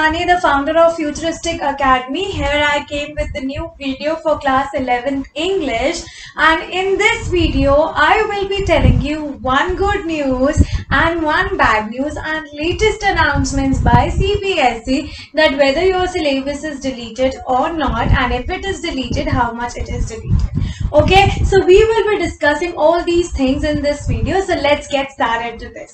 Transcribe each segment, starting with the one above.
Sani, the founder of Futuristic Academy. Here I came with the new video for class 11th English, and in this video I will be telling you one good news and one bad news and latest announcements by CBSE that whether your syllabus is deleted or not, and if it is deleted, how much it is deleted. Okay, so we will be discussing all these things in this video, so let's get started to this.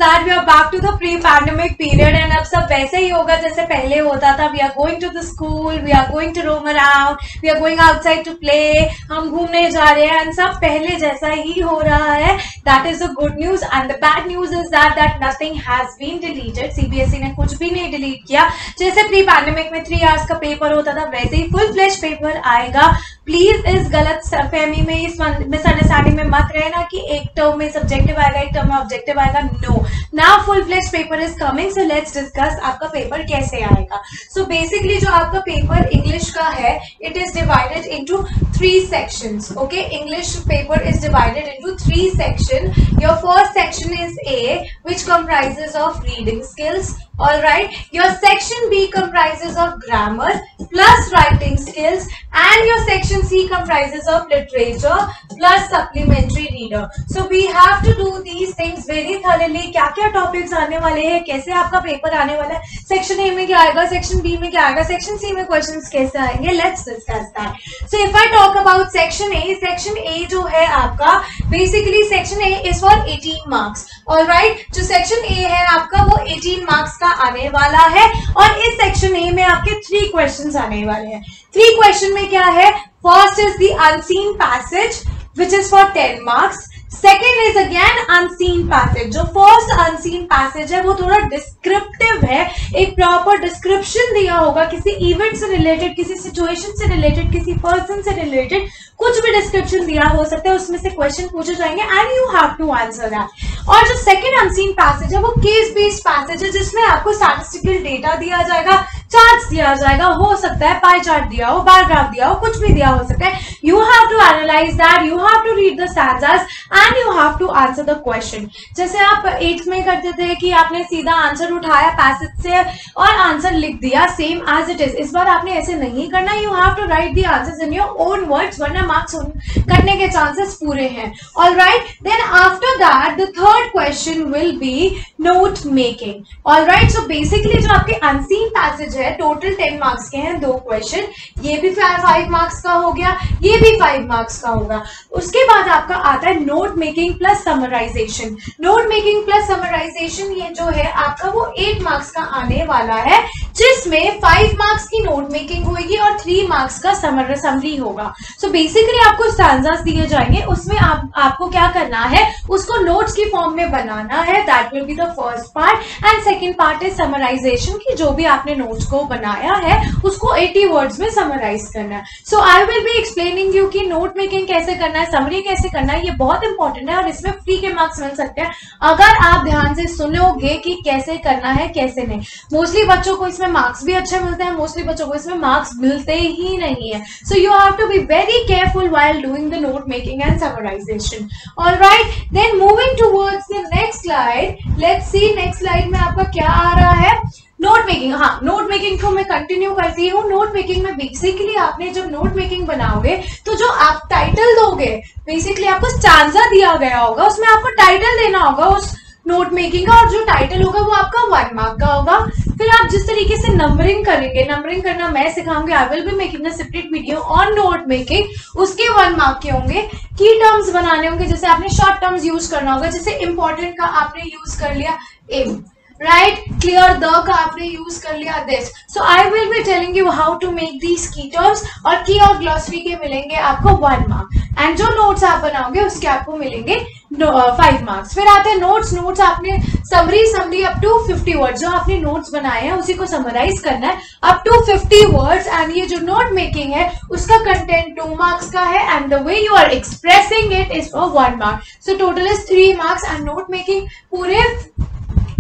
That we are back to the pre-pandemic period and अब सब वैसे ही होगा जैसे पहले होता था. We are going to the school, we are going to roam around, we are going outside to play. हम घूमने जा रहे हैं and सब पहले जैसा ही हो रहा है. That is the good news, and the bad news is that nothing has been deleted. CBSE ने कुछ भी नहीं delete किया. जैसे pre-pandemic में 3 hours का पेपर होता था वैसे ही full-fledged पेपर आएगा. प्लीज इस गलत फहमी में, इस मिसअंडरस्टैंडिंग में मत रहना कि एक टर्म में सब्जेक्टिव आएगा एक टर्म में ऑब्जेक्टिव आएगा. No, now full fledge paper is coming, so let's discuss आपका पेपर कैसे आएगा. सो बेसिकली जो आपका पेपर इंग्लिश का है, it is divided into 3 sections. Okay, English paper is divided into 3 section. Your first section is a, which comprises of reading skills. All right, your section B comprises of grammar plus writing skills, and your section C comprises of literature plus supplementary reader. So we have to do these things very thoroughly. क्या क्या topics आने वाले हैं, कैसे आपका paper आने वाला है, सेक्शन ए में क्या आएगा, सेक्शन बी में क्या आएगा, सेक्शन सी में क्वेश्चंस कैसे आएंगे, let's discuss that. So if I talk about section A जो है आपका, basically section A is for 18 marks. Alright, जो सेक्शन ए है आपका वो 18 मार्क्स का आने वाला है, और इस सेक्शन ए में आपके 3 क्वेश्चंस आने वाले हैं. 3 क्वेश्चन में क्या है, first is the unseen passage which is for 10 marks. Second is again unseen passage. जो फर्स्ट अनसीन पैसेज है वो थोड़ा डिस्क्रिप्टिव है, एक प्रॉपर डिस्क्रिप्शन दिया होगा किसी इवेंट से रिलेटेड, किसी सिचुएशन से रिलेटेड, किसी पर्सन से रिलेटेड, कुछ भी डिस्क्रिप्शन दिया हो सकता है, उसमें से क्वेश्चन पूछे जाएंगे and you have to answer that. और जो सेकंड अनसीन पैसेज है वो केस बेस्ड पैसेज है, जिसमें आपको स्टैटिस्टिकल डेटा दिया जाएगा, चार्ट्स दिया जाएगा, हो सकता है पाई चार्ट दिया हो, बार ग्राफ दिया हो, कुछ भी दिया हो सकता है. You have to analyse that, you have to read the stanzas and you have to answer the question. जैसे आप 8th में करते थे कि आपने सीधा आंसर उठाया पैसेज से और आंसर लिख दिया सेम एज इट इज. इस बार आपने ऐसे नहीं करना. You have to write the answers in your own words, वरना मार्क्स कटने के चांसेस पूरे हैं. Alright, then after that the third question will be note making. Alright, so basically जो आपके अनसीन पैसेज है टोटल 10 मार्क्स के हैं, 2 क्वेश्चन. ये भी 5 मार्क्स का हो गया, ये भी 5 मार्क्स का होगा. उसके बाद आपका आता है note making plus summarisation. Note making plus summarisation ये जो है आपका वो 8 मार्क्स का आने वाला है, जिसमें 5 मार्क्स की नोट मेकिंग होगी और 3 मार्क्स का समरी होगा. सो बेसिकली आपको स्टैंजास दिए जाएंगे, उसमें आपको क्या करना है, उसको नोट्स की फॉर्म में बनाना है. That will be the first part, and second part is summarisation की जो भी आपने नोट्स को बनाया है उसको 80 वर्ड्स में समराइज करना है. So I will be explaining you कि नोट मेकिंग कैसे करना है, समरी कैसे करना है. ये बहुत इंपॉर्टेंट है और इसमें फ्री के मार्क्स मिल सकते हैं अगर आप ध्यान से सुनोगे कि कैसे करना है कैसे नहीं. मोस्टली बच्चों को इसमें मार्क्स भी अच्छे मिलते हैं, मोस्टली बच्चों को इसमें मार्क्स मिलते ही नहीं है. So you have to be very careful while doing the note making and summarization. All right, then moving towards the next slide. Let's see next slide में आपका क्या आ रहा है. नोट मेकिंग, हाँ, नोट मेकिंग को मैं कंटिन्यू करती हूँ. नोट मेकिंग में बेसिकली आपने जब नोट मेकिंग बनाओगे तो जो आप टाइटल दोगे, बेसिकली आपको स्टैंजा दिया गया होगा, उसमें आपको टाइटल देना होगा उस नोट मेकिंग का, और जो टाइटल होगा वो आपका 1 मार्क का होगा. फिर आप जिस तरीके से नंबरिंग करेंगे, नंबरिंग करना मैं सिखाऊंगी. I will be making a separate video on note making. उसके 1 मार्क के होंगे. की टर्म्स बनाने होंगे, जैसे आपने शॉर्ट टर्म्स यूज करना होगा, जैसे इंपॉर्टेंट का आपने यूज कर लिया एम, राइट, क्लियर द का आपने यूज कर लिया this. So I will be telling you how to make these key terms, और की और ग्लॉसरी के मिलेंगे आपको 1 मार्क, एंड जो नोट्स आप बनाओगे उसके आपको मिलेंगे 5 मार्क्स. फिर आते हैं नोट्स. नोट्स आपने समरी अप टू 50 वर्ड्स, जो आपने नोट्स बनाए हैं उसी को समराइज करना है अप टू 50 वर्ड्स. एंड ये जो नोट मेकिंग है उसका कंटेंट 2 मार्क्स का है, and the way you are expressing it is for 1 mark. So total is 3 marks. And note making पूरे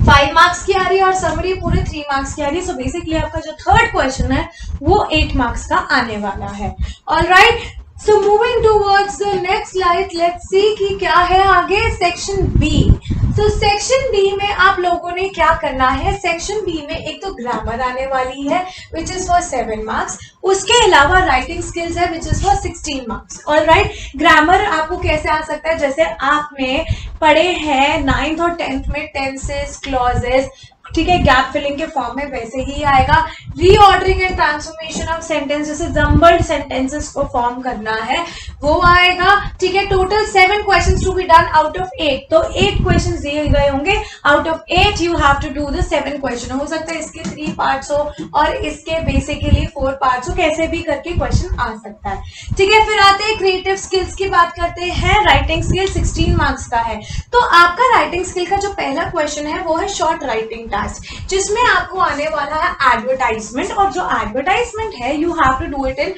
5 मार्क्स की आ रही है और समरी पूरे 3 मार्क्स की आ रही है. सो बेसिकली आपका जो थर्ड क्वेश्चन है वो 8 मार्क्स का आने वाला है. Alright, so moving towards the next slide, let's see कि क्या है आगे. Section B. तो सेक्शन बी में आप लोगों ने क्या करना है. सेक्शन बी में एक तो ग्रामर आने वाली है विच इज फॉर 7 मार्क्स. उसके अलावा राइटिंग स्किल्स है which is for 16 marks. Alright, grammar आपको कैसे आ सकता है, जैसे आपने पढ़े हैं 9th और 10th में टेंसेस, क्लॉजेस, ठीक है, गैप फिलिंग के फॉर्म में वैसे ही आएगा. Reordering and transformation of sentence, जैसे जम्बल्ड सेंटेंसेस को फॉर्म करना है वो आएगा. ठीक है, total 7 questions to be done out of 8. तो 8 क्वेश्चंस दिए गए होंगे. Out of 8 you have to do the 7 question. हो सकता है इसके 3 पार्ट्स हो और इसके बेसिकली 4 पार्ट्स हो, कैसे भी करके क्वेश्चन आ सकता है. ठीक है, फिर आते हैं क्रिएटिव स्किल्स की बात करते हैं. राइटिंग स्किल 16 मार्क्स का है. तो आपका राइटिंग स्किल का जो पहला क्वेश्चन है वो है शॉर्ट राइटिंग टास्क, जिसमें आपको आने वाला है एडवर्टाइजमेंट. और जो एडवर्टाइजमेंट है you have to do it in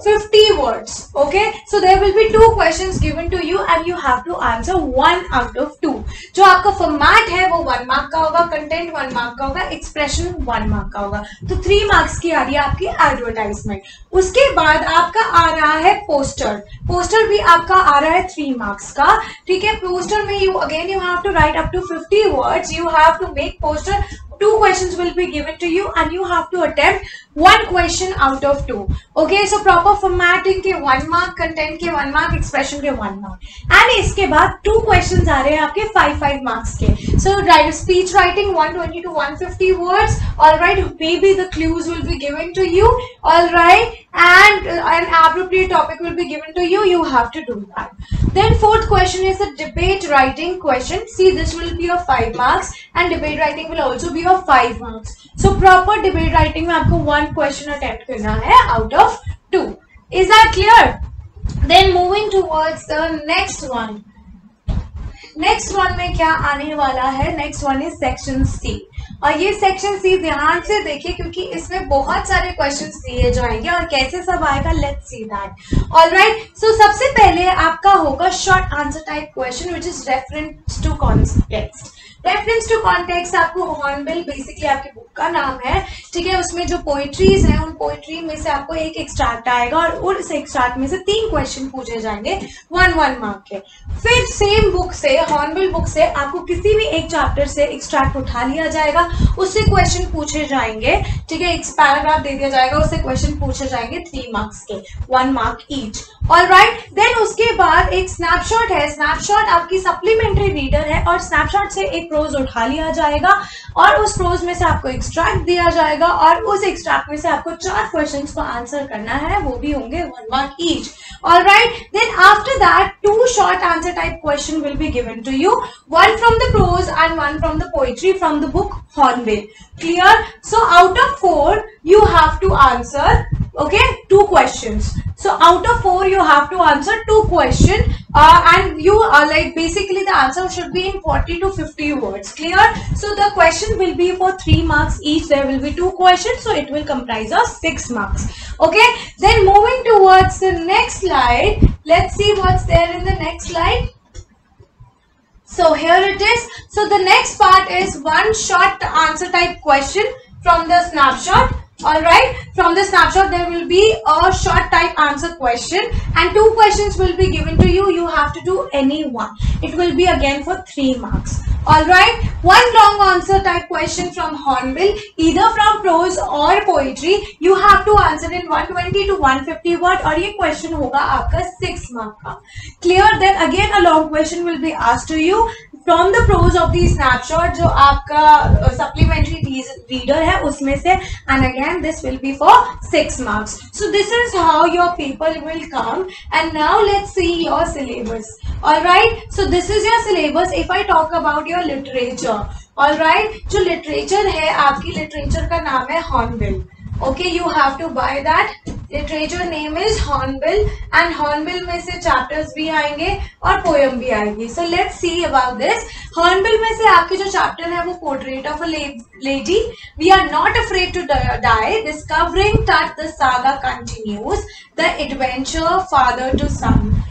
50 words. Okay, so there will be 2 questions given to you and you have to answer 1 out of 2. जो आपका फॉर्मेट है वो 1 मार्क का होगा, कंटेंट 1 मार्क का होगा, एक्सप्रेशन 1 मार्क का होगा. तो 3 मार्क्स की आ रही है आपकी एडवर्टाइजमेंट. उसके बाद आपका आ रहा है पोस्टर. पोस्टर भी आपका आ रहा है 3 मार्क्स का. ठीक है, पोस्टर में you have to write up to 50 words. You have to make poster. 2 questions will be given to you and you have to attempt 1 question out of 2. Okay, so proper formatting के 1 mark, content के 1 mark, expression के 1 mark. And इसके बाद 2 questions आ रहे हैं आपके 5 marks के. So speech writing 120 to 150 words. All right, maybe the clues will be given to you. All right, and an appropriate topic will be given to you. You have to do that. Then 4th question is a debate writing question. See, this will be of 5 marks and debate writing will also be of 5 marks. So proper debate writing में आपको 1 question attempt करना है out of 2. Is that clear? Then moving towards the next one. Next one में क्या आने वाला है. Next one is section C. और ये सेक्शन सी ध्यान से देखिए क्योंकि इसमें बहुत सारे क्वेश्चंस दिए जाएंगे और कैसे सब आएगा let's see that. Alright, so सबसे पहले आपका होगा short answer type question which is reference to context. Reference to context आपको हॉर्नबिल बेसिकली आपकी बुक का नाम है. ठीक है, उसमें जो पोइट्रीज हैं उन पोइट्री में से आपको एक एक्सट्रैक्ट आएगा और उस एक्सट्रैक्ट में से 3 क्वेश्चन पूछे जाएंगे 1 मार्क के. फिर सेम बुक से, हॉर्नबिल बुक से आपको किसी भी एक चैप्टर से एक्सट्रैक्ट उठा लिया जाएगा, उससे क्वेश्चन पूछे जाएंगे. ठीक है, एक पैराग्राफ दे दिया जाएगा, उससे क्वेश्चन पूछे जाएंगे 3 मार्क्स के, 1 मार्क ईच. ऑलराइट, देन उसके बाद एक स्नैपशॉट है. स्नैपशॉट आपकी सप्लीमेंट्री रीडर है और स्नैपशॉट से एक प्रोज उठा लिया जाएगा और उस प्रोज में से आपको एक्सट्रैक्ट दिया जाएगा और उस एक्सट्रैक्ट में से आपको 4 क्वेश्चंस को आंसर करना है, वो भी होंगे 1 mark each. Alright, then after that 2 short answer type question will be given to you, 1 from the prose and 1 from the poetry from the book Hornbill. Clear? So out of 4 you have to answer, okay, 2 questions. So out of 4 you have to answer 2 questions and you are like basically the answer should be in 40 to 50 words. Clear? So the question will be for 3 marks each. There will be 2 questions, so it will comprise of 6 marks. Okay, then moving towards the next slide, let's see what's there in the next slide. So here it is. So the next part is 1 short answer type question from the snapshot. Alright, from the snapshot there will be a short type answer question and 2 questions will be given to you. You have to do any one. It will be again for 3 marks. Alright, 1 long answer type question from Hornbill, either from prose or poetry. You have to answer in 120 to 150 word और ये question होगा आपका 6 mark का. Clear? Then again a long question will be asked to you from the prose of the snapshot जो आपका supplementary reader है उसमें से, and again this will be for 6 marks. So this is how your paper will come. And now let's see your syllabus. Alright, so this is your syllabus. If I talk about your literature, alright, जो literature है आपकी literature का नाम है Hornbill. Okay, you have to buy that. Literature name is Hornbill and Hornbill में से chapters भी आएंगे और poem भी आएगी. So let's see about this. Hornbill में से आपके जो chapter है वो Portrait of a Lady. We are not afraid to die. Discovering that the saga continues. The adventure father to son.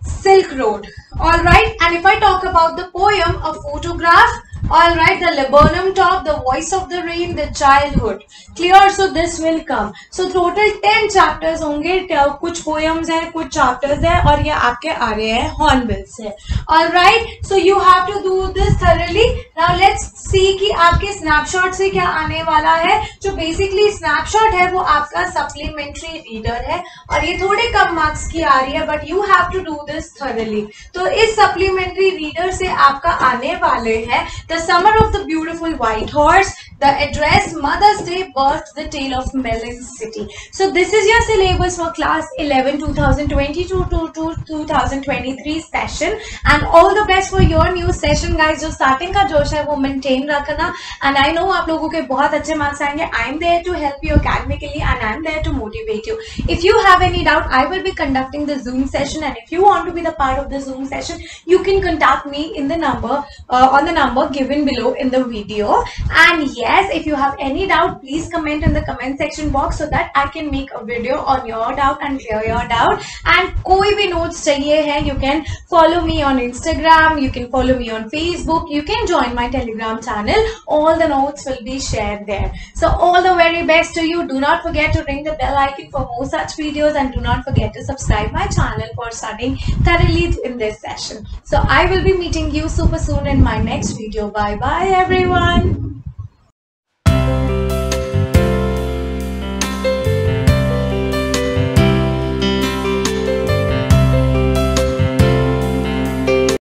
Silk Road. All right. And if I talk about the poem, A Photograph All right, the laburnum top, the voice of the rain, the childhood. Clear? So this will come. So total 10 chapters होंगे. कुछ poems हैं, कुछ chapters हैं, और ये आपके आ रहे हैं hornbill से. All right, so you have to do this thoroughly. Now let's see कि आपके snapshot से क्या आने वाला है. जो basically snapshot है वो आपका supplementary reader है, और ये थोड़े कम marks की आ रही है, but you have to do this thoroughly. तो इस supplementary reader से आपका आने वाले हैं The Summer of the Beautiful White Horse, The Address, Mother's Day, Birth, The Tale of Melon City. So this is your syllabus for class 11 2022 to 2023 session, and all the best for your new session guys. जो starting का जोश है वो maintain रखना, and I know आप लोगों के बहुत अच्छे marks आएंगे. I am there to help you academically, and I am there to motivate you. If you have any doubt, I will be conducting the Zoom session, and if you want to be the part of the Zoom session, you can contact me in the number on the number given below in the video. And yes, if you have any doubt, please comment in the comment section box so that I can make a video on your doubt and clear your doubt. And कोई भी notes चाहिए है, you can follow me on Instagram, you can follow me on Facebook, you can join my Telegram channel. All the notes will be shared there. So all the very best to you. Do not forget to ring the bell icon for more such videos, and do not forget to subscribe my channel for studying thoroughly in this session. So I will be meeting you super soon in my next video. Bye bye everyone.